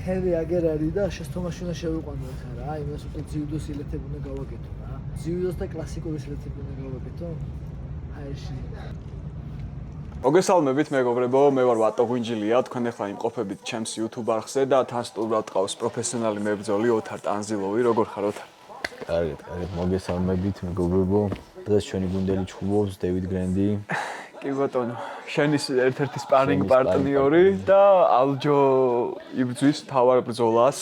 ჰენრი აგერ არის და შესთომაში უნდა შევიყვანოთ რა. იმას უკვე ძიუდოს ილეთები უნდა გავაკეთო რა. ძიუდოს და კლასიკური ილეთები უნდა გავაკეთო. აი ეს მოგესალმებით მეგობრებო, მე ვარ ვატო გვინჯილია, თქვენ ახლა იმყოფებით ჩემს YouTube არხზე და თან სტუდიურად ყავს პროფესიონალი მებრძოლი ოთარ ტანზილოვი, როგორ ხარ ოთარ? კარგად, მოგესალმებით მეგობრებო. დღეს ჩვენი გუნდელი ჩხუბობს დევიდ გრენდი. კი ბატონო, შენის ერთ-ერთი სპარინგ პარტნიორი და ალჯო იბრძვის თავარ ბრძოლას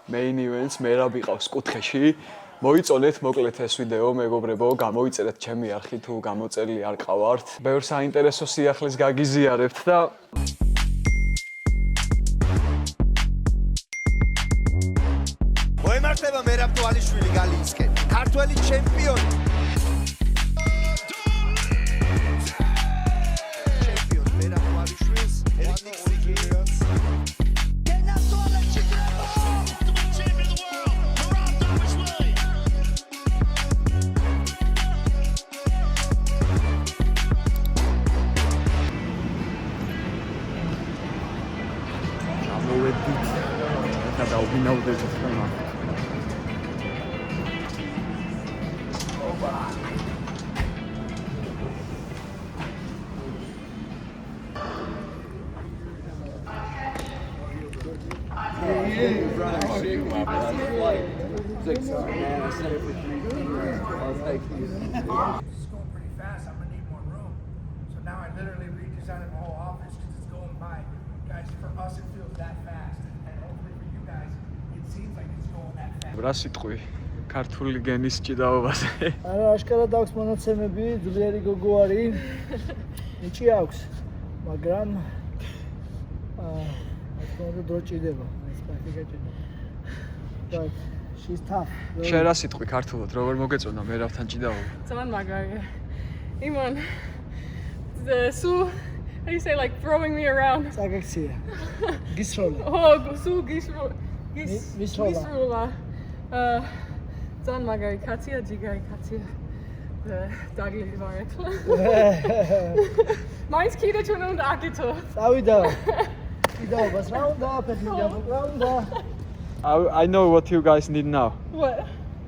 main events მერაბი ყავს კუთხეში. მოიწონეთ მოკლედ ეს ვიდეო მეგობრებო, გამოიწერეთ ჩემი არხი თუ გამოწერილი არ ყავართ. ბევრ საინტერესო სიახლეს გაგიზიარებთ და მოემართება მერაბ თვალიშვილი გალიისკენ, ქართველი ჩემპიონი. ჩემპიონი მერაბ თვალიშვილს, ეთნიკს დავბინავდეთ თქვენ აქ. რა სიტყვი ქართული გენის ჭიდაობაზე. არა, აშკარად აქვს მონაცემები, ძლიერი გოგო არის. ნიჭი აქვს, მაგრამ ასე დრო ჭიდება, ეს პრაქტიკა ჭიდება. But she's tough. შენ რა სიტყვი ქართულად როგორ მოგეწონა მერავთან ჭიდაობა? Someone magari. Imon. How do you say like throwing me around? Sagaksia. Gisrola. Oh, su gisrola. Zan magari katia jigari katia. Dagli varet. Mine's kita chuna und akito. Savida. Ida bas raunda, petida raunda. I know what you guys need now. What?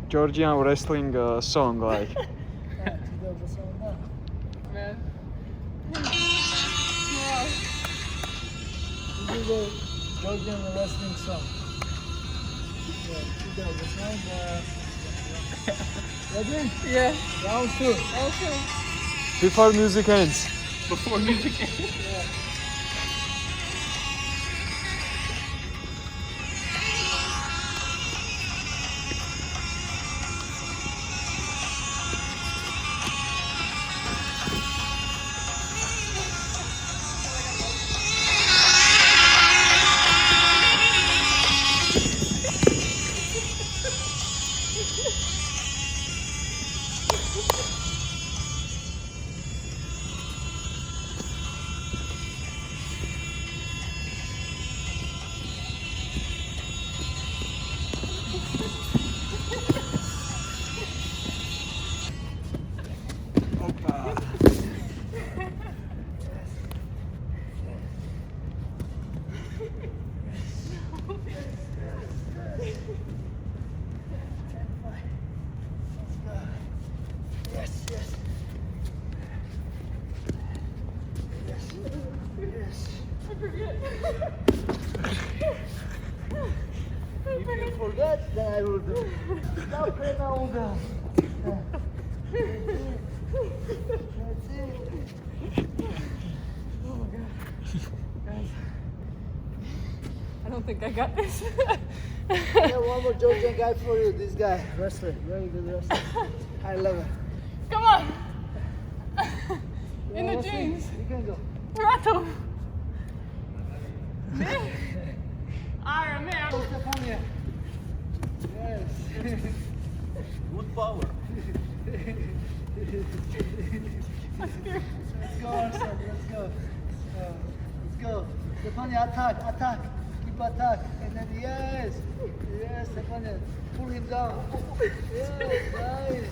Georgian wrestling song like. Man. This is a Georgian wrestling song. Ready? Yeah. Round 2. Okay. Before music ends. Before music ends. If you forget, then I will do. Now play now down. That's it. Oh my god. Guys. I don't think I got this. Yeah, one more Georgian guy for you. This guy, wrestler, very good wrestler. I love it. Come on. In the jeans. You can go. Rato. Iron Man. Stefania. Yes. Good power. Let's go, Arsen. Let's go. Let's go. Stefania, attack, attack. Keep attack. And then yes. Yes, Stefania. Pull him down. Yes, nice.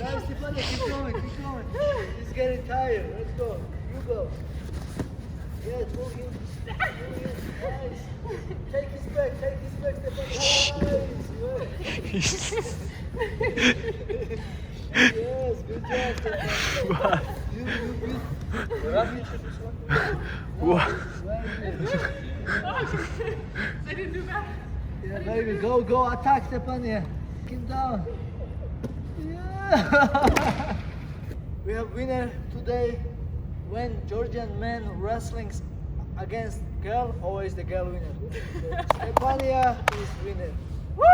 Nice, Stefania. Keep going, keep going. He's getting tired. Let's go. You go. Yes, pull him. Nice. Take this back, Stefania. Yes, good job, Stefania. You beat. What? I didn't do that. Yeah, baby, go, attack, Stefania. Keep down. Yeah. We have winner today. When Georgian men wrestling against girl, always the girl winner. So Stefania is winner. Woo!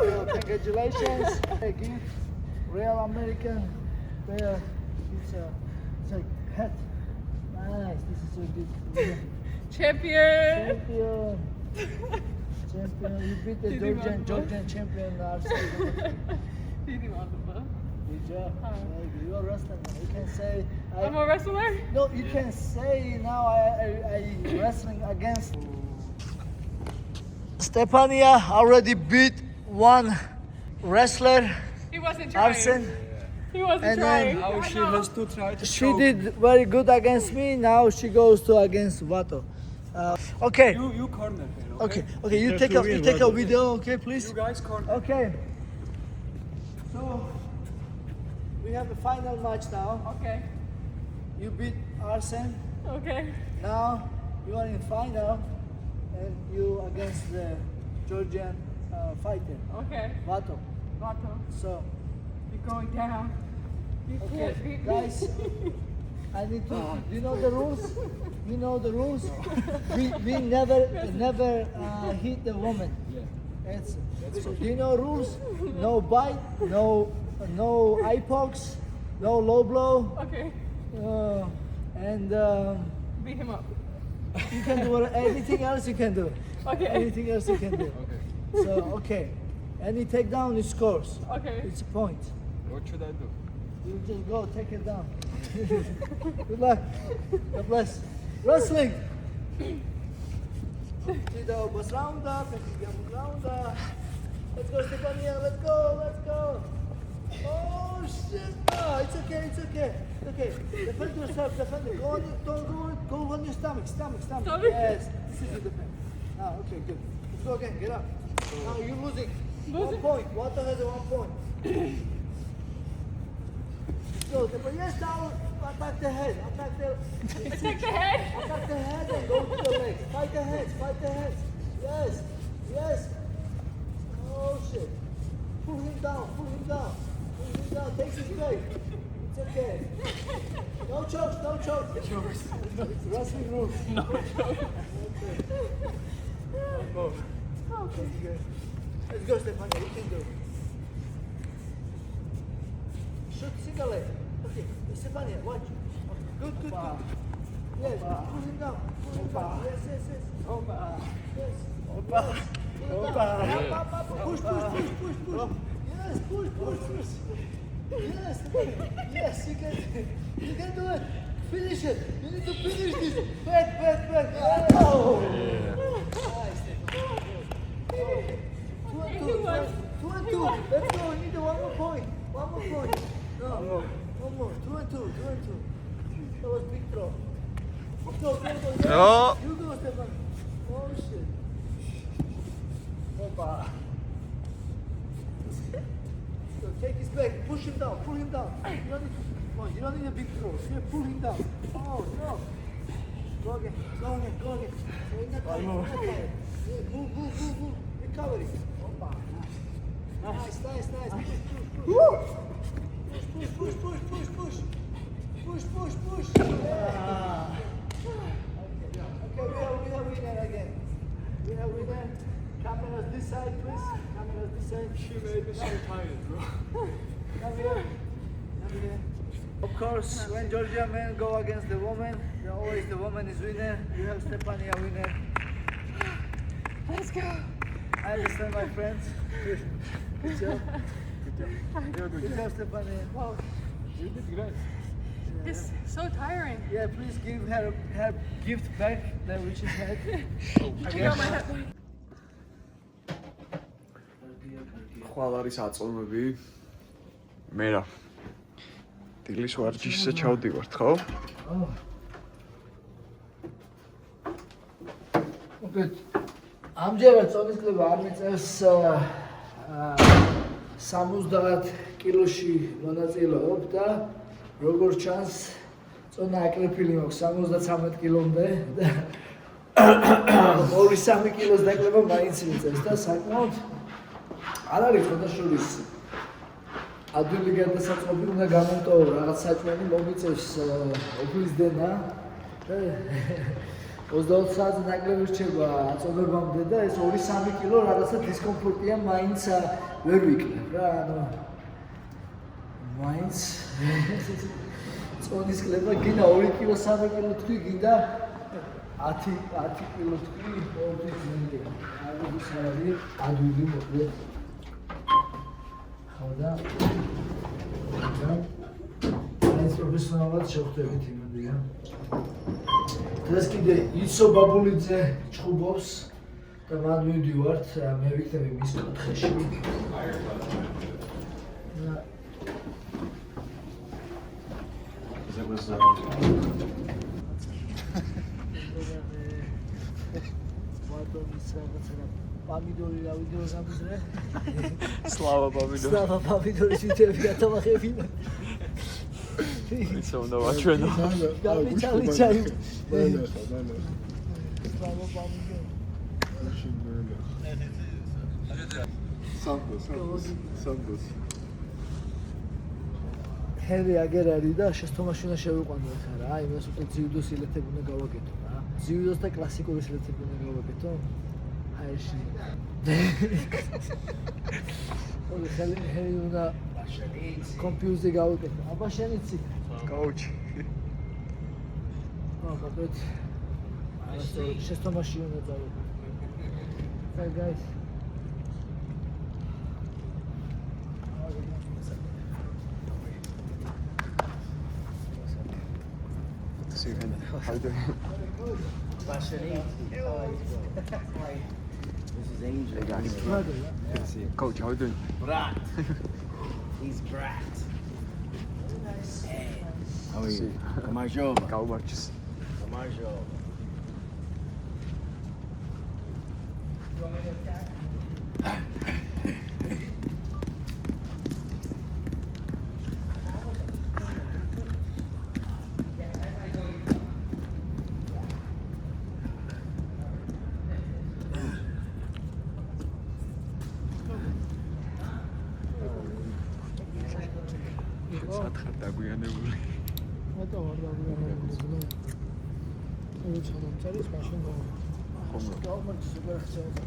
So congratulations. I give Real American pair. It's a hat. Nice. This is so good. Champion. Champion. You beat the Georgian champion. Didi vardı mı? Good job. You are wrestler now. You can say. I'm a wrestler. No, you can say now I wrestling against. Stefania already beat one wrestler, He wasn't trying. Arsen. He wasn't And trying. then Now I she know. has to try to She show. did very good against me. Now she goes to against Vato. Okay. You corner her, Okay. You take a video, okay, please. You guys corner. Okay. So we have the final match now. Okay. You beat Arsen. Okay. Now you are in final, and you against the Georgian fighter, Okay. Vato. Vato, So, you're going down. You okay, can't beat me. guys, I need to. You know the rules. You know the rules. We never hit the woman. That's so. Do you know rules? No bite, no eye pokes, no low blow, Okay. and Beat him up. you can do anything else. You can do. Okay. Anything else you can do. So okay, any takedown it scores. Okay. It's a point. What should I do? You just go take it down. Good luck. God bless. Wrestling. Bus round up. Round up. Let's go, Stefania. Let's go. Oh shit! No, it's okay. Okay. Defend yourself. Go on your stomach. Stomach. Yes. This is your defense. Now, okay, good. Let's go again. Get up. Now you're losing. 1 point. Water has a 1 point. So, yes, now attack the head. Attack the head. Attack the head and go to the legs. Fight the heads. Yes. Oh shit. Pull him down. Take his leg. It's okay. No chokes. It's wrestling rules. No chokes. Okay. Good. Let's go, Stefania. You can do it. Shoot single leg. Okay. Stefania, watch. Good. Yes. Pull him down. Yes. Push. Yes, push. Yes, you can do it. Finish it. You need to finish this. Back. Oh. Nice. 2 and 2. Let's go. We need one more point. No. One more. 2 and 2. That was big throw. Go. No. You go, Stefan. Oh shit. Opa. So take his back. Push him down. Pull him down. You don't need a big throw. You pull him down. Oh no. Go again. So in that time. Move. Recovery. Opa. Nice. Push. Yeah. Okay, we have winner again. We have winner. Cameras this side, please. She made me so tired, bro. Come here. Of course, when Georgia men go against the woman, always the woman is winner. You have Stefania winner. Let's go. I understand, my friends. Good job. Good job, Stefania. Wow. You did great. It's so tiring. Yeah, please give her gift back, the witch's head. I got my head. ხვალ არის აწონები. მე რა. დილის ვარჯიშზე ჩავდივართ, ხო? Good. ამჯერად წონის კლება არ მიწევს 70 კილოში მონაწილეობ და როგორც ჩანს წონა აკრეფილი მაქვს 73 კილომდე და 2-3 კილოს დაკლება მაინც მიწევს და საკმაოდ არ არის ხოდაშურის ადვილი გადასაწყობი უნდა გამომტოვო რაღაც საჭმელი მომიწევს უფლის დენა და 20 საათზე ნაკლები რჩება აწოდებამდე და ეს 2-3 კილო რაღაცა დისკომფორტია მაინც ვერ ვიკნებ რა ანუ მაინც წონის კლება გინდა 2 კილო 3 კილო თქვი გინდა 10 კილო თქვი ორთვის მინდია არის არის ადვილი მოკლედ ხოდა ეს პროფესიონალად შევხვდებით იმედია დღეს კიდე იცო ბაბულიძე ჩხუბობს და მან მივდივართ მე ვიქნები მის კუთხეში Помидоры, я видел замудры. Слава помидор. Слава помидоры, что я там ахевил. It's on the watch right now. Чали. Слава помидор. Santos. ჰენრი აგერ არის და შეცდომაშინა შევიყვანოთ რა. აი, მას უკვე ძიუდოს ილეთები უნდა გავაკეთო რა. ძიუდოს და კლასიკური ილეთები უნდა გავაკეთო. აი ეს. ოღონდ ჰენრი უნდა კომპიუტერზე გავაკეთო. აბა შენიცი. Coach. But შეცდომაში უნდა დავიყო. Hey guys. See you again. How you doing? This is Angel. Hey guys. Good to see you. Coach, how you doing? Brat. He's Brat. Hey. How are you? Kamarjova. Kaubachis. Kamarjova. სათხარ დაგვიანებული. Гэта ვარ დაგვიანებული. ეს ჩამოწერის მაშინ ხომ გავმართ სუპერ ხსოვს.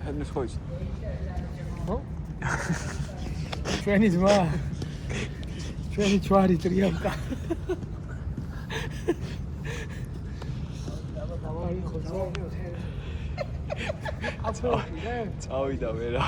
ჰენრის ხოის. ხო? ჩვენი ძმა. ჩვენი ჩვარი ტრიამკა. დავარი ხო? წავიდა ვერა.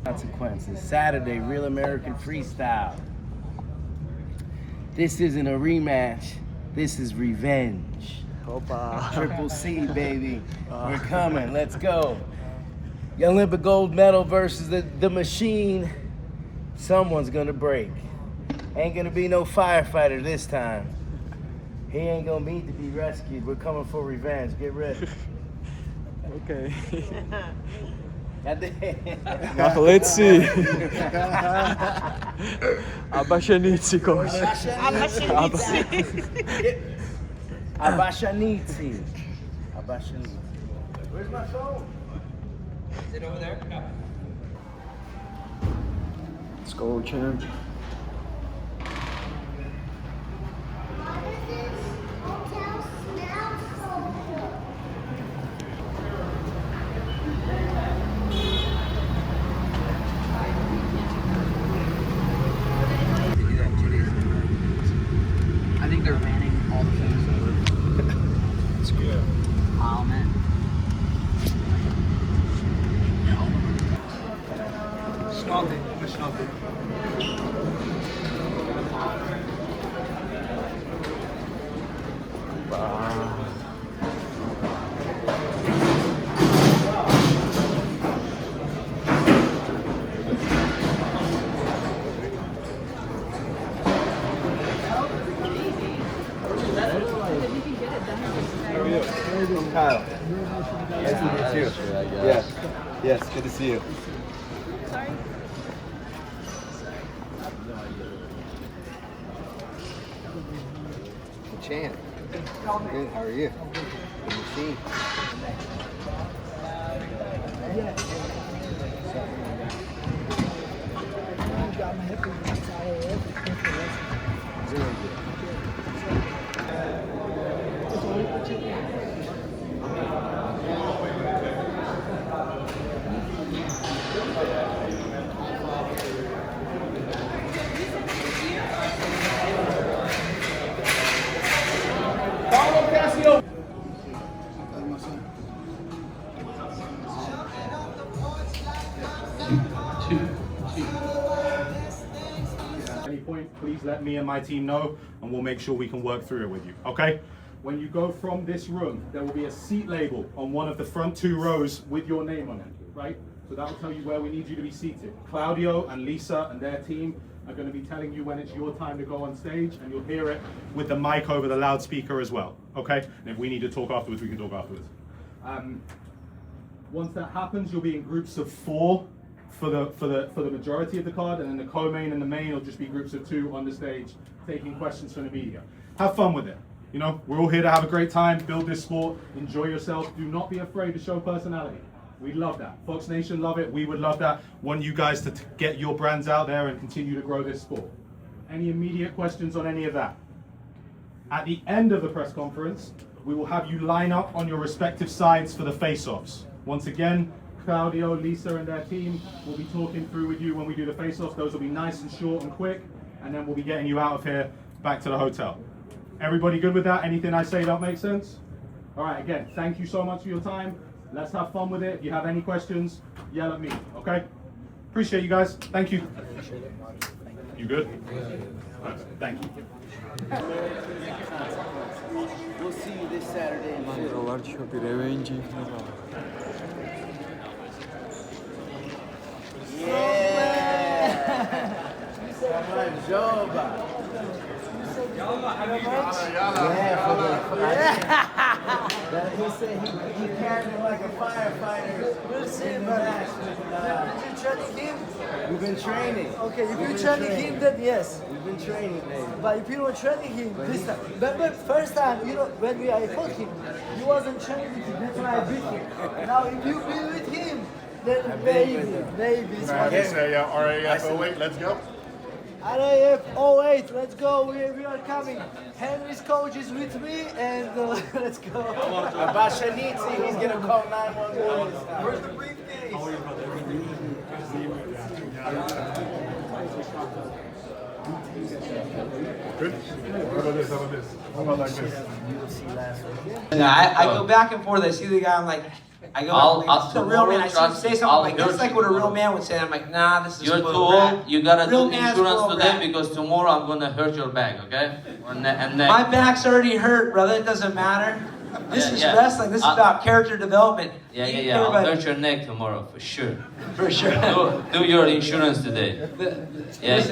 Consequences. Saturday, Real American Freestyle. This isn't a rematch. This is revenge. Opa. Triple C, baby. We're coming. Let's go. The Olympic gold medal versus the machine. Someone's gonna break. Ain't gonna be no firefighter this time. He ain't gonna need to be rescued. We're coming for revenge. Get ready. Okay. Now, Let's see. Abashanitsi, coach. Abashanitsi. Where's my phone? Let's go, champ. I think they're banning all the things. It's cool. Oh man. Kyle. Nice to meet you. Yeah. Yes, good to see you. Sorry. Chan. Good, how are you? Good to see you. Any point, please let me and my team know, and we'll make sure we can work through it with you, okay? When you go from this room, there will be a seat label on one of the front 2 rows with your name on it, right? So that will tell you where we need you to be seated. Claudio and Lisa and their team are going to be telling you when it's your time to go on stage, and you'll hear it with the mic over the loudspeaker as well, okay? And if we need to talk afterwards, we can talk afterwards. Once that happens, you'll be in groups of 4 for the majority of the card, and then the co-main and the main will just be groups of 2 on the stage taking questions from the media. Have fun with it. You know, we're all here to have a great time, build this sport, enjoy yourself. Do not be afraid to show personality. We love that. Fox Nation love it. We would love that. Want you guys to get your brands out there and continue to grow this sport. Any immediate questions on any of that? At the end of the press conference, we will have you line up on your respective sides for the face-offs. Once again, Claudio, Lisa, and their team will be talking through with you when we do the face-offs. Those will be nice and short and quick, and then we'll be getting you out of here back to the hotel. Everybody good with that? Anything I say don't make sense? All right, again, thank you so much for your time. Let's have fun with it. If you have any questions, yell at me, okay? Appreciate you guys. Thank you. You good? Right, thank you. We'll see you this Saturday in Philly. Workshop revenge. Yeah. Joba. He said he carried it like a firefighter. We'll see, but did you training him? We've been training. Okay, if you're training him, then yes. We've been training, baby. But if you don't training him this time, remember first time, you know, when I fought him, he wasn't training him, that's why I beat him. Now if you be with him, then maybe it's Man, okay. they say RAF 08, let's go. RAF 08, let's go, we are coming. Henry's coach is with me, and let's go. Abashanitsi, he's gonna call 911 this time. Where's the briefcase? Good? How about this? How about this? How about like this? I go back and forth. I see the guy. I'm like, I go. This is a real man. I see him say something. I'm like, that's like what a real man would say. I'm like, nah, this is. You're too old. You gotta Real do man's insurance real today rap. because tomorrow I'm gonna hurt your back, okay? And then My back's already hurt, brother. It doesn't matter. This is wrestling. This is about character development. yeah. You I'll care about- hurt your neck tomorrow for sure. For sure. Do your insurance today. Yeah,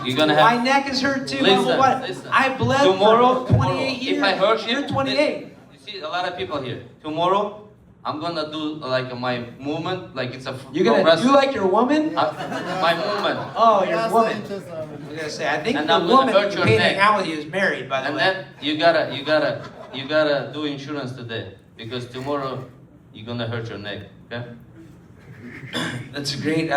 you're gonna My have. neck is hurt too. Listen, but what? listen. I bled Tomorrow, for 28 years. if I hurt you, You're 28. You see a lot of people here. Tomorrow, I'm gonna do like my movement, like it's a You're gonna do like your woman? my movement. Oh, your woman. I was gonna say, I think And the I'm gonna woman hurt you your paid neck. hang out with you is married, by the And way. then you gotta do insurance today because tomorrow you're gonna hurt your neck. Okay? That's a great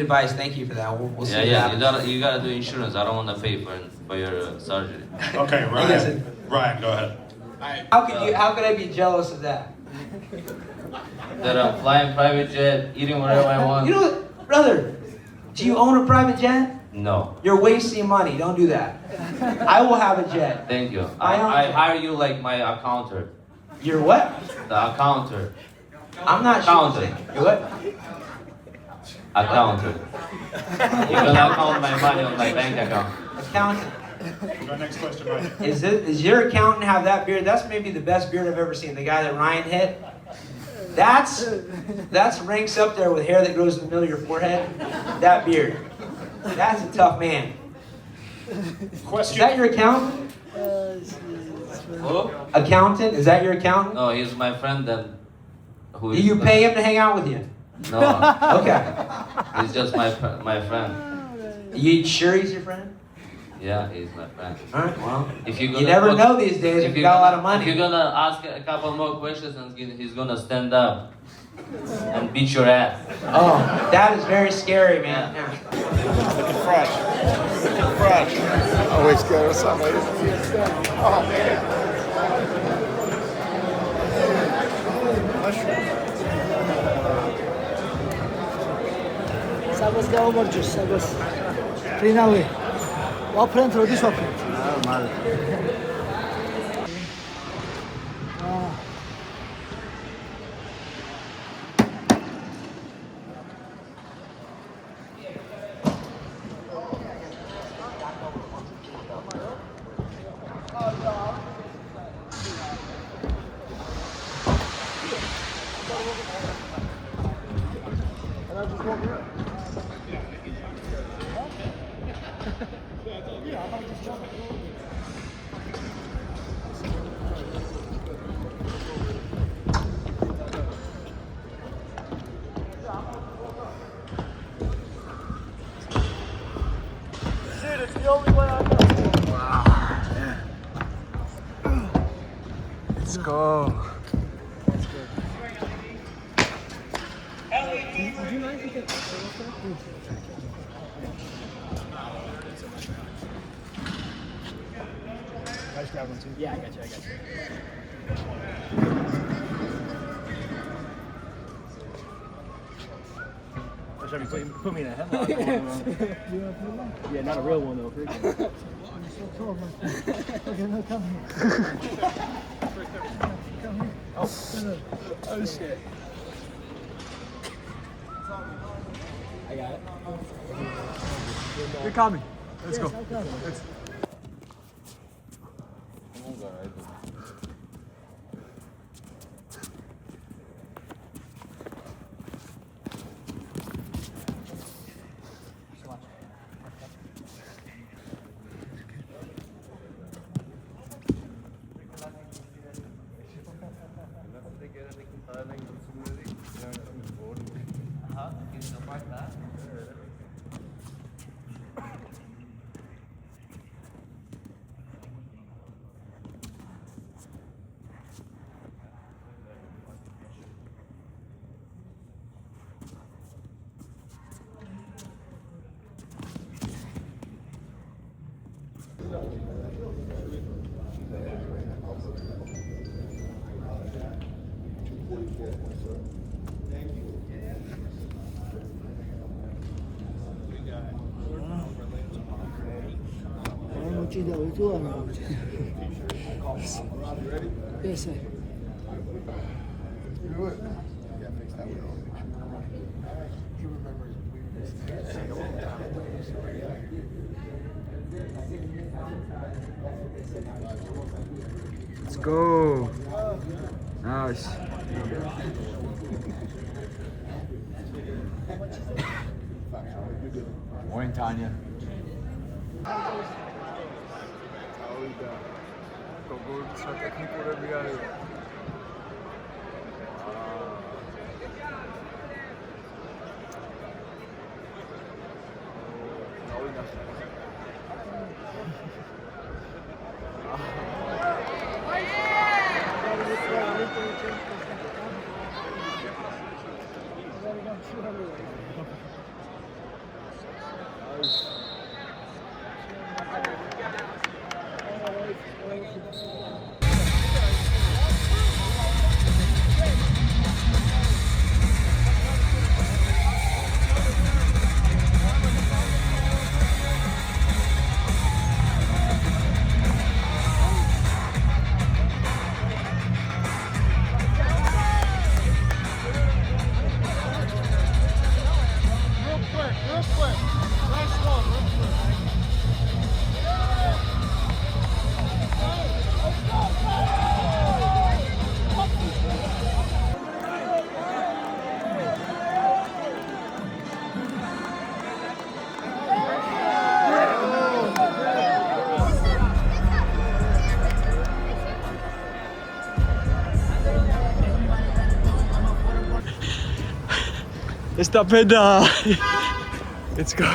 advice. Thank you for that. We'll see. Yeah, what yeah. happens. You gotta do insurance. I don't wanna pay for your surgery. Okay, Ryan. Ryan, go ahead. How could I be jealous of that? That I'm flying private jet, eating whatever I want. You know what, brother? Do you own a private jet? No. You're wasting money. Don't do that. I will have a jet. Thank you. I I hire you like my accountant. You're what? The accountant. I'm not Accountant. sure. You're what? Accountant. You're gonna account my money on my bank account. Accountant. Go next question, Ryan. Is your accountant have that beard? That's maybe the best beard I've ever seen. The guy that Ryan hit. That's ranks up there with hair that grows in the middle of your forehead. That beard. That's a tough man. Question. Is that your accountant? Who? Accountant? Is that your accountant? No, he's my friend then. Who Do is you pay him to hang out with you? No, Okay. he's just my friend. You sure he's your friend? Yeah, he's my friend. All right. Well, If you're you gonna never put- know these days if you got a lot of money. If you're gonna ask a couple more questions, and he's gonna stand up and beat your ass. Oh, that is very scary, man. Yeah. Looking fresh. Looking fresh. Always good with somebody. Oh, man. Sagos გაუმორჯოს, sagos. Ტრინავი. ვაფრენთ როდის ვაფრენთ? მალე. Let's go. Yeah, I got you. Put me in a headlock. Yeah, not a real one though. Oh shit. I got it. You're coming. Let's go. Let's... Yes, sir. Let's go. Nice. Morning, Tanya. გოგოების ტექნიკურები არის. Estapeda. Let's go.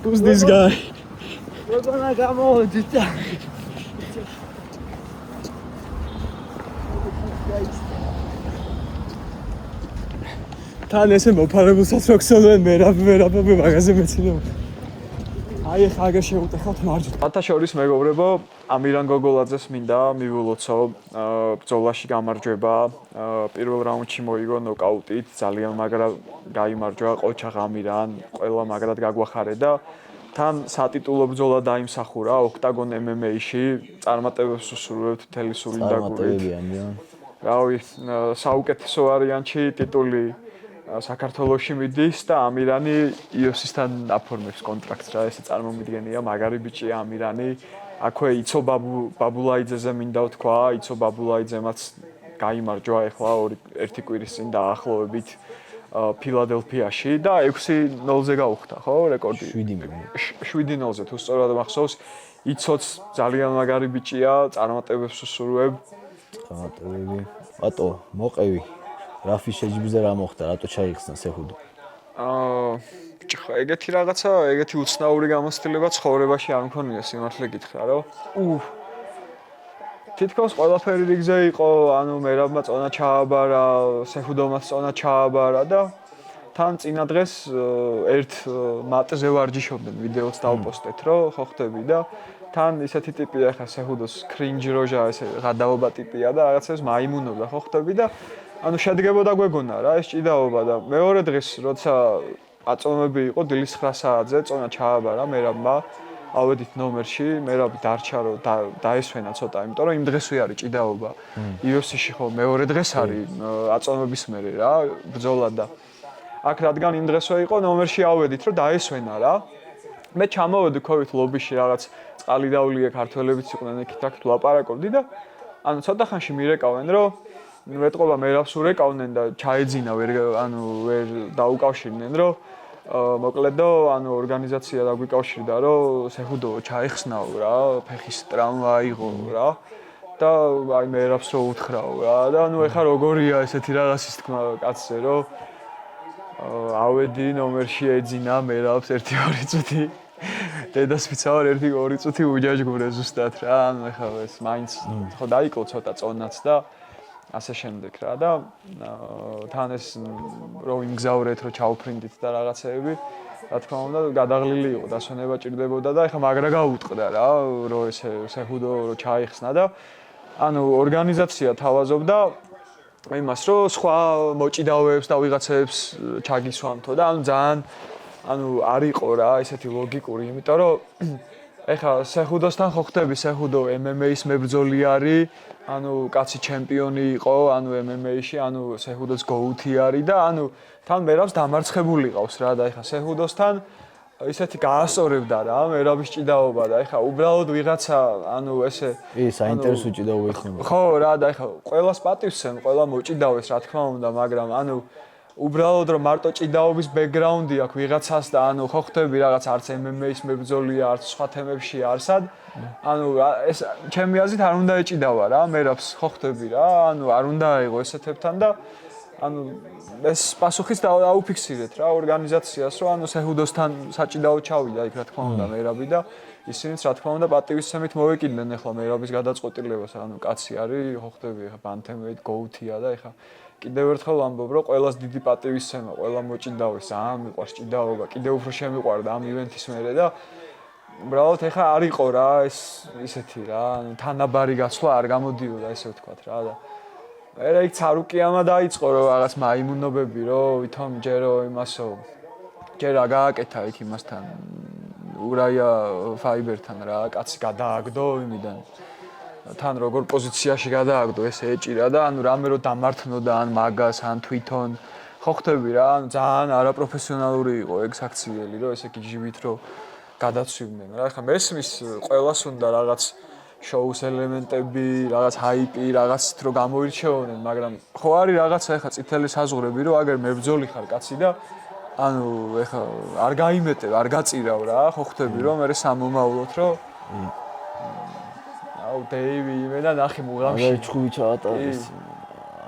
Who's this guy? We're gonna come on to თან ესე მოფარებულსაც რო ხსოვდნენ მერაბები მაგაზე მეცინო. აი ხა აგერ შეუტეხავთ მარჯვენა. ათა შორის მეგობრებო, ამირან გოგოლაძეს მინდა მივულოცო ბრძოლაში გამარჯვება. პირველ რაუნდში მოიგო ნოკაუტით, ძალიან მაგრად გაიმარჯვა ყოჩაღ ამირან, ყველა მაგრად გაგვახარე და თან სატიტულო ბრძოლა დაიმსახურა ოქტაგონ MMA-ში, წარმატებებს უსურვებთ მთელი სული და გულით. რავი, საუკეთესო ვარიანტში ტიტული საქართველოში მიდის და ამირანი იოსისთან აფორმებს კონტრაქტს რა, ესე წარმომიდგენია, მაგარი ბიჭია ამირანი. აქვე იცო ბაბულაიძეზე მინდა ვთქვა, იცო ბაბულაიძემაც გაიმარჯვა ახლა ერთი კვირის წინ დაახლოებით ფილადელფიაში და 6-0-ზე გაუხდა, ხო, რეკორდი? 7-0-ზე თუ სწორად მახსოვს. იცოც ძალიან მაგარი ბიჭია, წარმატებებს უსურვებ. წარმატებები. ბატო, მოყევი. რაფის შეჯიბზე რა მოხდა, რატო ჩაიხსნა სეხუდო? ბიჭო, ეგეთი რაღაცა, ეგეთი უცნაური გამოცდილება ცხოვრებაში არ მქონია, სიმართლე გითხრა, რა. თითქოს ყველაფერი რიგზე იყო, ანუ მერაბმა წონა ჩააბარა, სეხუდომაც წონა ჩააბარა და თან წინა დღეს ერთ მატზე ვარჯიშობდნენ, ვიდეოც დავპოსტეთ, რომ ხო ხდები და თან ისეთი ტიპია ხა სეხუდოს კრინჯი როჟა, ესე გადაობა ტიპია და რაღაცებს მაიმუნობდა, ხო ხდები და ანუ შედგებოდა გვეგონა რა ეს ჭიდაობა და მეორე დღეს როცა აწონები იყო დილის 9 საათზე წონა ჩააბარა მერაბმა ავედით ნომერში მერაბი დარჩა რომ დაესვენა ცოტა იმიტომ რომ იმ დღესვე არის ჭიდაობა UFC-ში ხო მეორე დღეს არის აწონების მერე რა ბრძოლა და აქ რადგან იმ დღესვე იყო ნომერში ავედით რომ დაესვენა რა მე ჩამოვედი ქოვით ლობიში რაღაც წყალი დაულიე ქართველებიც იყვნენ იქით ლაპარაკობდი და ანუ ცოტა ხანში მირეკავენ რომ მეტყობა მერაბს ურეკავდნენ და ჩაეძინა ვერ დაუკავშირდნენ რომ მოკლედ ანუ ორგანიზაცია დაგვიკავშირდა რომ სეხუდო ჩაიხსნაო რა ფეხის ტრავმა აიღო რა და აი მერაბს რო უთხრაო რა და ანუ ეხა როგორია ესეთი რაღაცის თქმა კაცზე რომ ავედი ნომერში ეძინა მერაბს 1-2 წუთი დედას ვიცავარ 1-2 წუთი უჯაჯგურე ზუსტად რა ანუ ეხა ეს მაინც ხო დაიკლო ცოტა წონაც და ასე შემდეგ რა და თან ეს რო იმგზავრეთ რო ჩაუფრინდით და რაღაცეები რა თქმა უნდა გადაღლილი იყო დასვენება ჭირდებოდა და ეხა მაგრა გაუტყდა რა რო ესე სეხუდო რო ჩაიხსნა და ანუ ორგანიზაცია თავაზობდა იმას რომ სხვა მოჭიდავეებს და ვიღაცებს ჩაგისვამთო და ანუ ძალიან ანუ არ იყო რა ესეთი ლოგიკური იმიტომ რომ ეხა სეხუდოსთან ხო ხდები სეხუდო MMA-ის მებრძოლი არის ანუ კაცი ჩემპიონი იყო ანუ MMA-ში ანუ სეხუდოს GOAT-ი არის და ანუ თან მერაბს დამარცხებული ყავს რა და ეხა სეხუდოსთან ისეთი გაასწორებდა რა მერაბის ჭიდაობა და ეხა უბრალოდ ვიღაცა ანუ ესე საინტერესო ჭიდაობა იქნება ხო რა და ეხა ყველას პატივსცემ ყველა მოჭიდავეს რა თქმა უნდა მაგრამ ანუ უბრალოდ რომ მარტო ჭიდაობის ბექგრაუნდი აქვს ვიღაცას და ანუ ხო ხდები რაღაც არც MMA-ის მებრძოლია არც სხვა თემებში არსად ანუ ეს ჩემი აზრით არ უნდა ეჭიდავა რა მერაბს ხო ხდები რა ანუ არ უნდა აიღო ესეთებთან და ანუ ეს პასუხიც დაუფიქსირეთ რა ორგანიზაციას რომ ანუ სეხუდოსთან საჭიდაო ჩავიდა იქ რა თქმა უნდა მერაბი და ისინიც რა თქმა უნდა პატივისცემით მოვეკიდნენ ახლა მერაბის გადაწყვეტილებას, ანუ კაცი არის, ხო ხდები ახლა ბანთემვეით გოუთია და ახლა კიდევ ერთხელ ვამბობ, რომ ყველას დიდი პატივისცემა, ყველა მოჭიდავეს, მიყვარს ჭიდაობა, კიდევ უფრო შემიყვარდა ამ ივენთის მერე და უბრალოდ ახლა არ იყო რა ეს ისეთი რა, ანუ თანაბარი გაცვლა არ გამოდიოდა ესე ვთქვათ რა და მერე იქ ცარუკიანმა დაიწყო რომ რაღაც მაიმუნობები რომ ვითომ ჯერო იმასო ჯერ რა გააკეთა იქ იმასთან ურაია ფაიბერთან რა კაცი გადააგდო იმიდან თან როგორ პოზიციაში გადააგდო ესე ეჭირა და ანუ რამე რო დამართნოდა ან მაგას ან თვითონ ხო ხდები რა ანუ ძალიან არაპროფესიონალური იყო ეგ საქციელი რომ ესე გიჟივით რომ გადაცვიდნენ რა ხა მესმის ყველას უნდა რაღაც შოუს ელემენტები, რაღაც ჰაიპი, რაღაც რო გამოირჩეოდნენ, მაგრამ ხო არის რაღაცა ეხა წითელი საზღვრები, რომ აგერ მებრძოლი ხარ კაცი და ანუ ეხა არ გაიმეტებ, არ გაწირავ რა, ხო ხვდები რომ მე სამომავლოდ რომ აუ დეივი იმენა ნახე მუღამში. აგერ ჩხუბი ჩაატარეს.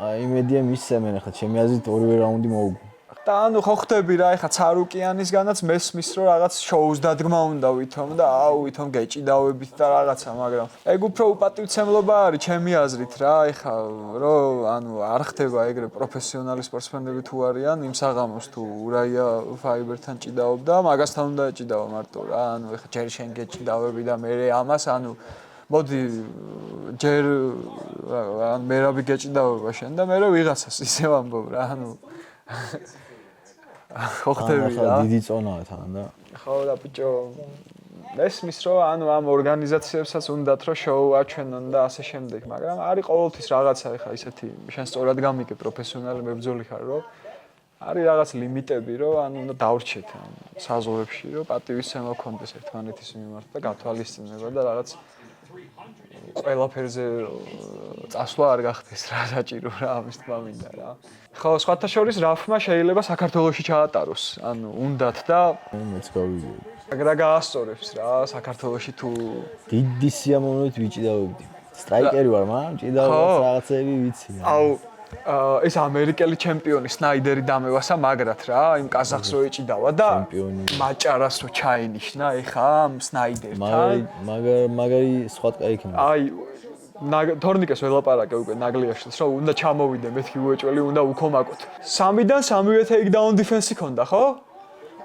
აი იმედია მისცემენ ეხა ჩემი აზრით ორივე რაუნდი მოუგო. და ანუ ხო ხვდები რა ეხა ცარუკიანისგანაც მესმის რომ რაღაც შოუს დადგმა უნდა ვითომ და აუ ვითომ გეჭიდავებით და რაღაცა მაგრამ ეგ უფრო უპატივცემლობა არის ჩემი აზრით რა ეხა რომ ანუ არ ხდება ეგრე პროფესიონალი სპორტსმენები თუ არიან იმ საღამოს თუ ურაია ფაიბერთან ჭიდაობდა მაგასთან უნდა ეჭიდავა მარტო რა ანუ ეხა ჯერ შენ გეჭიდავები და მე ამას ანუ მოდი ჯერ ან მერაბი გეჭიდავება შენ და მე ვიღაცას ისე ვამბობ რა ანუ ხო ხდები რა დიდი წონაა თან და ხო და ბიჭო ესმის რომ ანუ ამ ორგანიზაციებსაც უნდათ რომ შოუ აჩვენონ და ასე შემდეგ მაგრამ არის ყოველთვის რაღაცა ეხა ისეთი შენ სწორად გამიგე პროფესიონალი მებრძოლი ხარ რომ არის რაღაც ლიმიტები რომ ანუ უნდა დავრჩეთ საზღვრებში რომ პატივისცემა გქონდეს ერთმანეთის მიმართ და გათვალისწინება და რაღაც ყველაფერზე წასვლა არ გახდეს რა საჭირო რა ამის თქმა მინდა რა ხო სხვათა შორის რაფმა შეიძლება საქართველოში ჩაატაროს ანუ უნდათ და მეც გავიგე აგრა გაასწორებს რა საქართველოში თუ დიდი სიამოვნებით ვიჭიდავებდი სტრაიკერი ვარ მაგრამ ჭიდავებას რაღაცები ვიცი აუ ეს ამერიკელი ჩემპიონი სნაიდერი დამევასა მაგრად რა იმ კაზახს რო ეჭიდავა და მაჭარას რო ჩაინიშნა ეხა ამ სნაიდერთან მაგარი სხვა კაი იქნება აი თორნიკეს ველაპარაკე უკვე ნაგლიაშვილს რომ უნდა ჩამოვიდე მეთქი უეჭველი უნდა უქომაკოთ 3-დან 3-ვე ტეიქდაუნ დიფენსი ქონდა ხო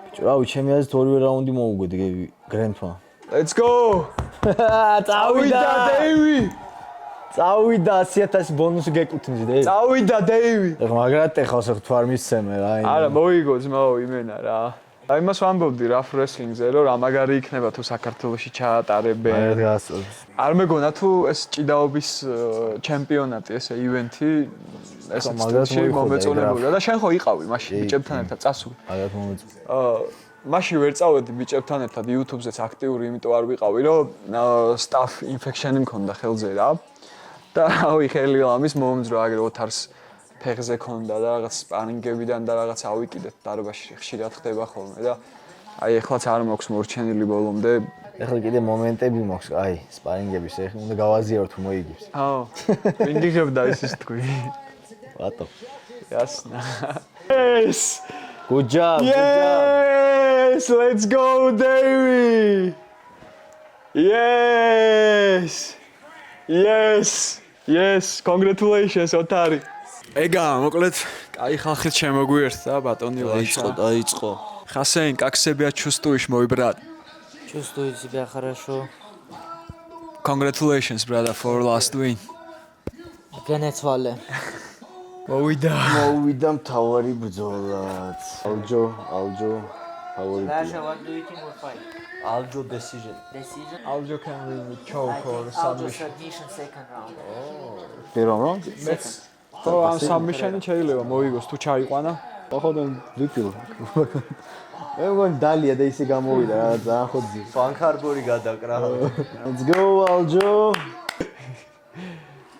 ბიჭო რავი ჩემი აზრით ორივე რაუნდი მოუგო გრენდმა Let's go წავიდა დეივი წავიდა 100,000 ბონუსი გეკუთვნის დეივი წავიდა დეივი ეხლა მაგრად ეხავს ხო თუ არ მისცემე რა არა მოიგო ძმაო იმენა რა აი მას ვამბობდი რაფ რესლინგზე რომ რა მაგარი იქნება თუ საქართველოში ჩაატარებენ არ მეგონა თუ ეს ჭიდაობის ჩემპიონატი ესე ივენთი ეს მაგაში მომეწონებოდა და შენ ხო იყავი მაშინ ბიჭებთან ერთად წასული მაგათ მომეწონა მაშინ ვერ წავედი ბიჭებთან ერთად YouTube-ზეც აქტიური იმიტომ არ ვიყავი რომ staff infection-ი მქონდა ხელზე რა და რავი ხელი ამის მომძრო აგერ ოთარს ფეხზე ქონდა და რაღაც სპარინგებიდან და რაღაც ავიკიდეთ დარბაზში ხშირად ხდება ხოლმე და აი ეხლაც არ მოქვს მორჩენილი ბოლომდე ეხლა კიდე მომენტები მოქვს აი სპარინგების ეხლა უნდა გავაზიარო თუ მოიგებს აო ვინდიღებდა ის თქვი ბატო ясно yes good job yes let's go Davey yes yes congratulations ოტარი ეგა მოკლედ კაი ხალხით შემოგვიერთდა ბატონი ლაშა დაიწყო Хасен, как себя чувствуешь, мой брат? Чувствую себя хорошо. Congratulations, brother, for last win. Განეცვალე. მოვიდა მთავარი ბრძოლაც. Aljo. Dasha, what do you think will fight? Aljo decision. Decision? Aljo can win with choke or Aljo submission. submission second round. Первый раунд? ხო, ამ submission-ი შეიძლება მოიგოს თუ ჩაიყვანა. походу выпил. მე მგონი დალია და ისე გამოვიდა რა ძალიან ხოძი. ფანქარბორი გადაკრა. Let's go Aljo.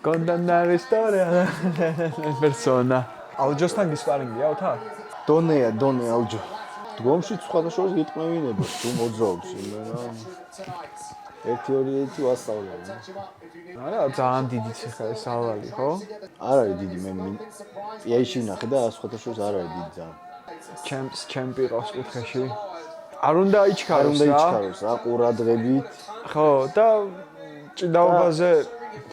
Contando storia persona. Aljo-სთან გისპარინგია ოთარ? დონეა Aljo. დგომში სხვადასხვა გიტყვევინება თუ მოძრაობს იმენა. 1-2 ვასწავლებ. არა, ძალიან დიდი ციხე ეს ავალი, ხო? არ არის დიდი მე პიაიში ვნახე და სხვადასხვა არ არის დიდი ძალიან. ჩემპი ყავს კუთხეში. არ უნდა არ იჩქაროს უნდა რა. იჩქაროს რა, ყურადღებით. ხო, და ჭიდაობაზე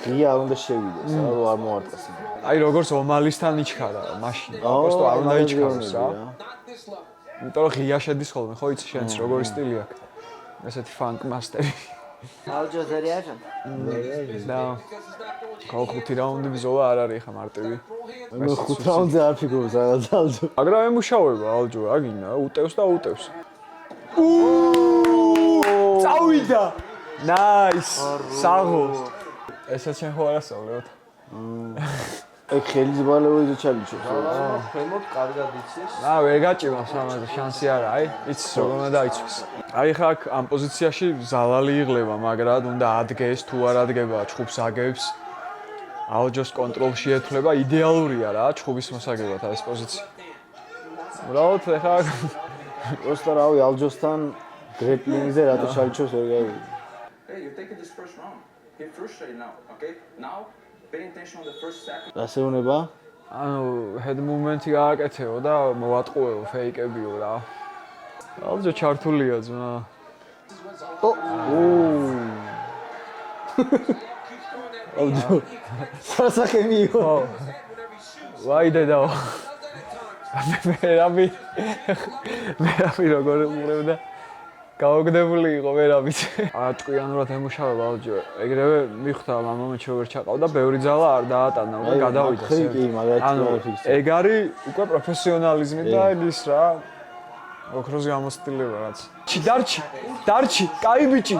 ღია არ უნდა შევიდეს, რა, რომ არ მოარტყეს. აი როგორც ომალისთან იჩქარა მაშინ. просто არ უნდა იჩქაროს რა. იმიტომ რომ ღია შედის ხოლმე, ხო იცი შენც როგორი სტილი აქვს. ესეთი ფანკ მასტერი. ალჯო ზერიაჟან. და ხო 5 რაუნდი ბრძოლა არ არის ხა მარტივი. მე 5 რაუნდზე არ ფიქრობს რაღაც ალჯო. მაგრამ ემუშავება ალჯო, რა გინდა, უტევს და უტევს. წავიდა. ნაის. საღო. ესაც შენ ხო არასწავლებ? ეგ ხელისბალეოზე ჩალიჩოს. ქვემოთ კარგად იცის. რა ვერ გაჭიმავს ამაზე შანსი არა, აი, იცის როგორ უნდა დაიცვის. აი ხა აქ ამ პოზიციაში ზალალი იღლება, მაგრამ უნდა ადგეს თუ არ ადგება, ჩხუბს აგებს. ალჯოს კონტროლში ეთვლება, იდეალურია რა, ჩხუბის მოსაგებად ეს პოზიცია. უბრალოდ ხა просто რავი ალჯოსთან გრეპლინგზე რატო ჩალიჩოს ვერ გავიგე. Hey, you're taking this first round. You're frustrated now, okay? Now, pay attention on the first second. რასეუნება? ანუ head movement-ი გააკეთეო და მოვატყუეო, ფეიკებიო რა. ალჯო ჩართულია ძმა. ალჯო. სასახემიო. ვაი დედაო. მერაბი როგორ უმრევდა. გაოგდებული იყო მერაბიც. ატყვიანურად ემუშავება ალჯო. ეგრევე მიხვდა ამ მომენტში როგორ ჩაყავდა, ბევრი ძალა არ დაატანა და გადავიდა. ანუ ეგ არის უკვე პროფესიონალიზმი და ის რა ოქროს გამოსტილება რაც. დარჩი, კაი ბიჭი.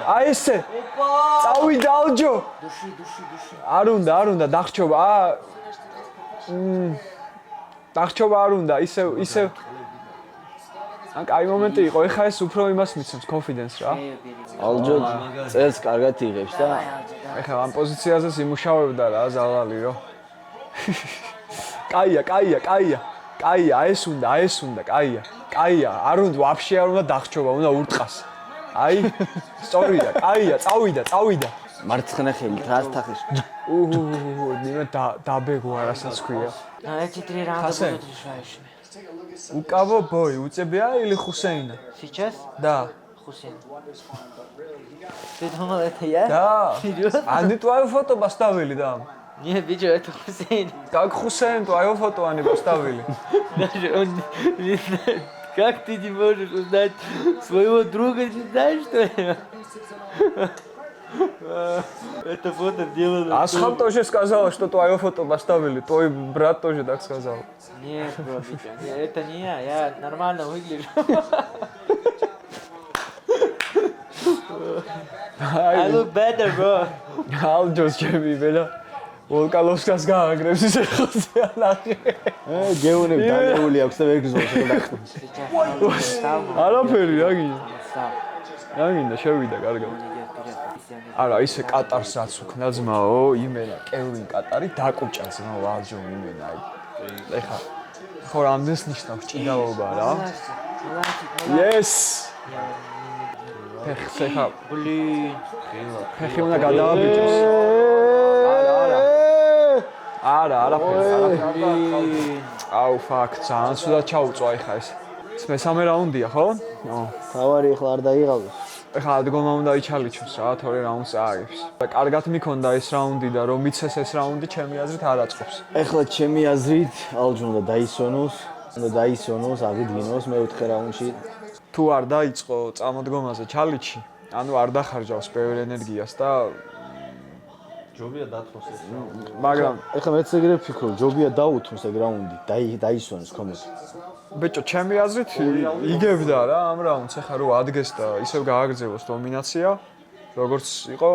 აი ესე. წავიდა ალჯო. არ უნდა, დახჩობა. დახჩობა არ უნდა, ისევ ან კაი მომენტი იყო, ეხა ეს უფრო იმას მიცემს, confidence რა. ალჯო წელს კარგად იღებს და ეხა ამ პოზიციაზე იმუშავებდა რა ზალალი რო. კაია, ეს უნდა, კაია. არ უნდა, ვაფშე არ უნდა დახჩობა, უნდა ურტყას. აი, სწორია, კაია, წავიდა. მარცხენა ხელით რას თახის? ნიმე დაბეგო არასაც ქვია. Эти 3 раунда будут решающими. Укаво бой, у тебя или Хусейна? Сейчас? Да. Хусейн. Ты думал, это я? Да. Серьезно? Они твое фото поставили, да. Нет, видео, это Хусейн. Как Хусейн, твое фото они поставили. Даже он не знает. Как ты не можешь узнать своего друга, не знаешь, что ли? Это фото сделано. Асхаб тоже сказала, что твое фото поставили. Твой брат тоже так сказал. Нет, бро, Витя, это не я нормально выгляжу. I look better, bro. Алჯოს ჩემი ბედა. ვოლკალოვსკას გააგრებს ისე ხოზე ანახე. გეუნები დაგეული აქვს და ვერ გზავს და არაფერი რა გინდა. რა გინდა შევიდა კარგად. არა ისე კატარს რაც უქნა ძმაო, იმენა კევინ კატარი დაკუჭა ძმაო ალჯო იმენა. ეხა ხო რამდენს ნიშნავს ჭიდაობა რა? Yes. ეხა Блин. ფეხი უნდა გადააბიჭოს. არაფერი. აუ ფაკ, ძალიან სულად ჩაუწვა ეხა ეს. მესამე რაუნდია, ხო? თავარი ახლა არ დაიღალოს. ეხლა ადგომა უნდა იჩალიჩოს რა, თორე რაუნდს ააგებს. კარგად მიქონდა ეს რაუნდი და რომ მიცეს ეს რაუნდი, ჩემი აზრით არ აწყობს. ეხლა ჩემი აზრით ალჯო უნდა დაისვენოს, აღიდგინოს მეოთხე რაუნდში. თუ არ დაიწყო წამოდგომაზე ჩალიჩი, ანუ არ დახარჯავს ბევრ ენერგიას და ჯობია დათმოს ეს. მაგრამ ეხლა მეც ეგრე ვფიქრობ, ჯობია დაუთმოს ეგ რაუნდი, დაისვენოს ხომოთ. ბეჭო, ჩემი აზრით იგებდა რა ამ რაუნდს, ეხლა რო ადგეს და ისევ გააგრძელოს დომინაცია, როგორც იყო.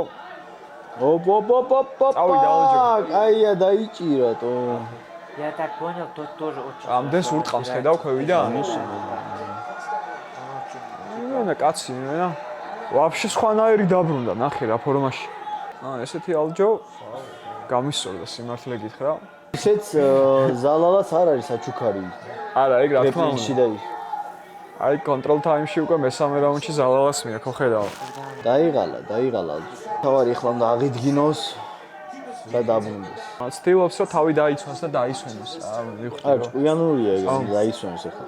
წავიდა ალჯო. აია დაიჭირა თო. Я так понял, тот тоже очень. ამდენს ურტყამს ხედავ ქვევიდან. იმენა კაცი, იმენა. ვაფშე სხვანაირი დაბრუნდა, ნახე რა ფორმაში. ესეთი ალჯო გამისწორდა სიმართლე გითხრა. ისეც ზალალაც არ არის საჩუქარი. არა, ეგ რა თქმა უნდა. აი კონტროლ ტაიმში უკვე მესამე რაუნდში ზალალას მიაქო ხედავ. დაიღალა. თავარი ახლა უნდა აღიდგინოს და დაბრუნდეს. ცდილობს რომ თავი დაიცვას და დაისვენოს. ჭკვიანურია ეგ დაისვენოს ახლა.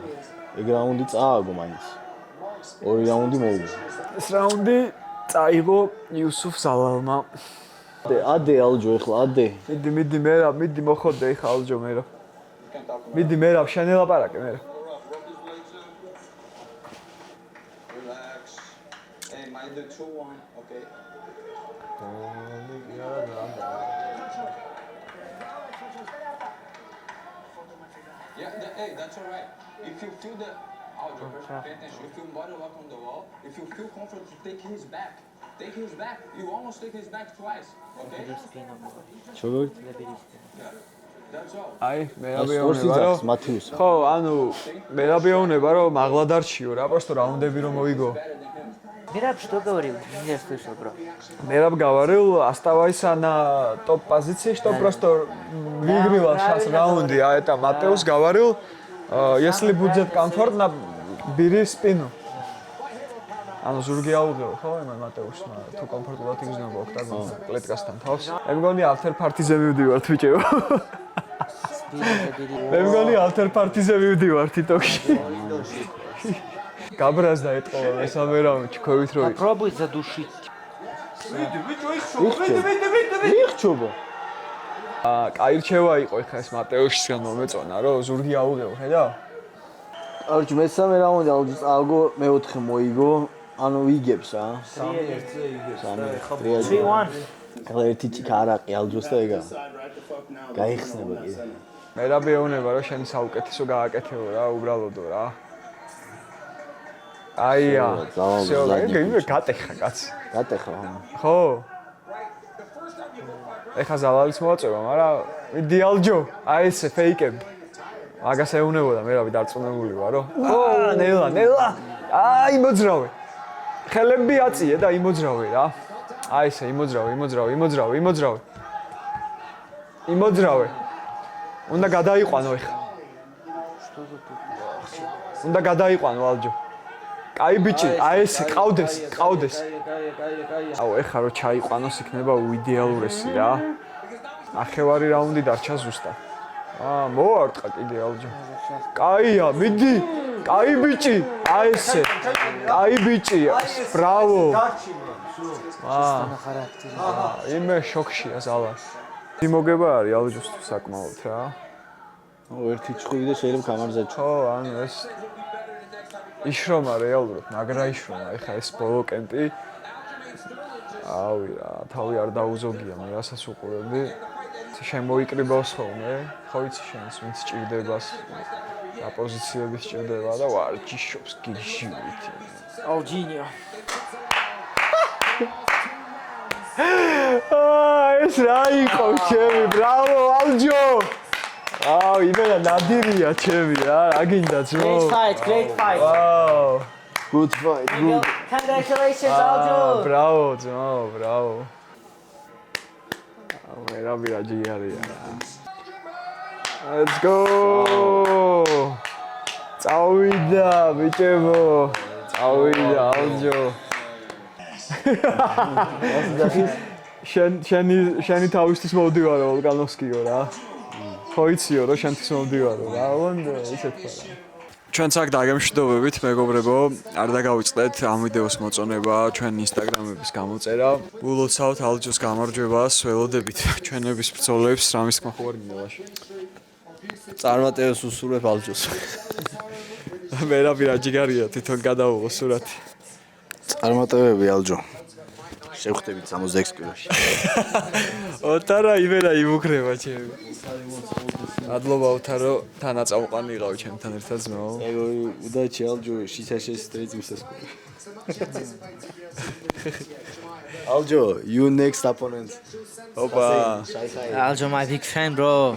ეგ რაუნდი წააგო მაინც. ორი რაუნდი მოუგო. ეს რაუნდი წაიღო იუსუფ ზალალმა. ადე ალჯო ეხლა ადე. მიდი მერაბ, მიდი მოხოდე ეხლა ალჯო მერაბ. მიდი მერაბ, შენ ელაპარაკე მერაბ. Relax. Hey, mind the 2-1, okay? Yeah, hey, that's all right. If you feel the Aljo, pay attention. If you body lock on the wall, if you feel comfortable to take his back, take his back. You almost take his back twice, okay? შეგოი? Yeah, that's all. აი, მერაბეოვნება რომ ხო, ანუ მერაბეოვნება რომ აღლადარჩიო რა, просто რაუნდები რომ მოიგო. Мераб что говорил? Не слышал, бро. Мераб говорил, оставайся на топ-позиции, что просто выигрывал сейчас раунды. А это Матеус говорил, если будет комфортно, бери спину. ანუ ზურგი აუღეო ხო იმან მატეუსმა თუ კომფორტულად იგრძნობა ოქტაგონზე კლეტკასთან თავს. მე მგონი after party-ზე მივდივართ ბიჭო. მე მგონი after party-ზე მივდივართ TikTok-ში. გაბრაზდა ეტყობა მესამე რაუნდში ქვევით რო იყო. Попробуй задушить. მიხჩობა. კაი რჩევა იყო ეხლა ეს მატეუსისგან მომეწონა რომ ზურგი აუღეო, ხედავ? არჩი მესამე რაუნდი ალჯის აგო მეოთხე მოიგო. ანუ ვიგებს რა. 3-1. ახლა ერთი ჭიქა არაყი ალჯოს და ეგა. გაიხსნება კი. მერაბეოვნება რომ შენი საუკეთესო გააკეთეო რა, უბრალოდო რა. აია. შეგე გატეხა კაცი. გატეხა. ხო. ეხა ზალალის მოაწევა, მაგრამ მიდი ალჯო, აი ესე ფეიკები. მაგას ეუნებოდა მერაბი დარწმუნებული ვარო. ხო, ნელა. აი მოძრავე. ხელები აწიე და იმოძრავე რა. აი ესე იმოძრავე. უნდა გადაიყვანო ეხა. უნდა გადაიყვანო ალჯო. კაი ბიჭი, აი ესე ყავდეს. აუ ეხა რო ჩაიყვანოს იქნება უიდეალურესი რა. ნახევარი რაუნდი დარჩა ზუსტად. მოვარტყა კიდე ალჯო. კაია, მიდი. კაი ბიჭი, აი ესე. კაი ბიჭი, ბრავო. იმე შოქშია ზალა. იმოგება არის ალჯოსთვის საკმაოდ რა. ერთი ჭხვილი და შეიძლება კამარზე ხო, ანუ ეს იშრომა რეალურად, მაგრა იშრომა. ეხა ეს ბოლო კემპი. ავი რა, თავი არ დაუზოგია, მე რასაც უყურებდი. შემოიკრიბავს ხოლმე, ხო იცი შენს ვინც ჭირდებას. და პოზიციები სჭირდება და ვარჯიშობს გიჟივით. Алжиньо. ეს რა იყო ჩემი, ბრავო ალჯო. იმენა ნადირია ჩემი რა, რა გინდა ძმო? Great fight. Wow. Good fight. Good. Congratulations, Aljo. Bravo, ძმო, bravo. მერაბი რა ჯიგარია. Let's go! წავიდა, ბიჭებო. წავიდა, ალჯო. შენი თავისთვის მოვდივარო, ვოლკანოვსკიო რა. ხო იციო, რომ შენთვის მოვდივარო რა. უნდა ისეთ ხარ. ჩვენც აქ დაგემშვიდობებით, მეგობრებო. არ დაგავიწყდეთ ამ ვიდეოს მოწონება, ჩვენ ინსტაგრამების გამოწერა. ულოცავთ ალჯოს გამარჯვებას, ველოდებით ჩვენების ბრძოლებს, რამის თქმა ხო არ მინდაში. წარმატებას უსურვებ ალჯოს. მერაბი რა ჯიგარია, თვითონ გადავიღო სურათი. წარმატებები ალჯო. შევხვდებით 66 კილოში. ოტარა იმენა იმუქრება ჩემი. მადლობა ოტარო, თანაწამყვანი იყავ ჩემთან ერთად ძმაო. удачи ალჯო, сейчас встретимся скоро. Aljo, you next opponent. Opa. Aljo, my big fan, bro.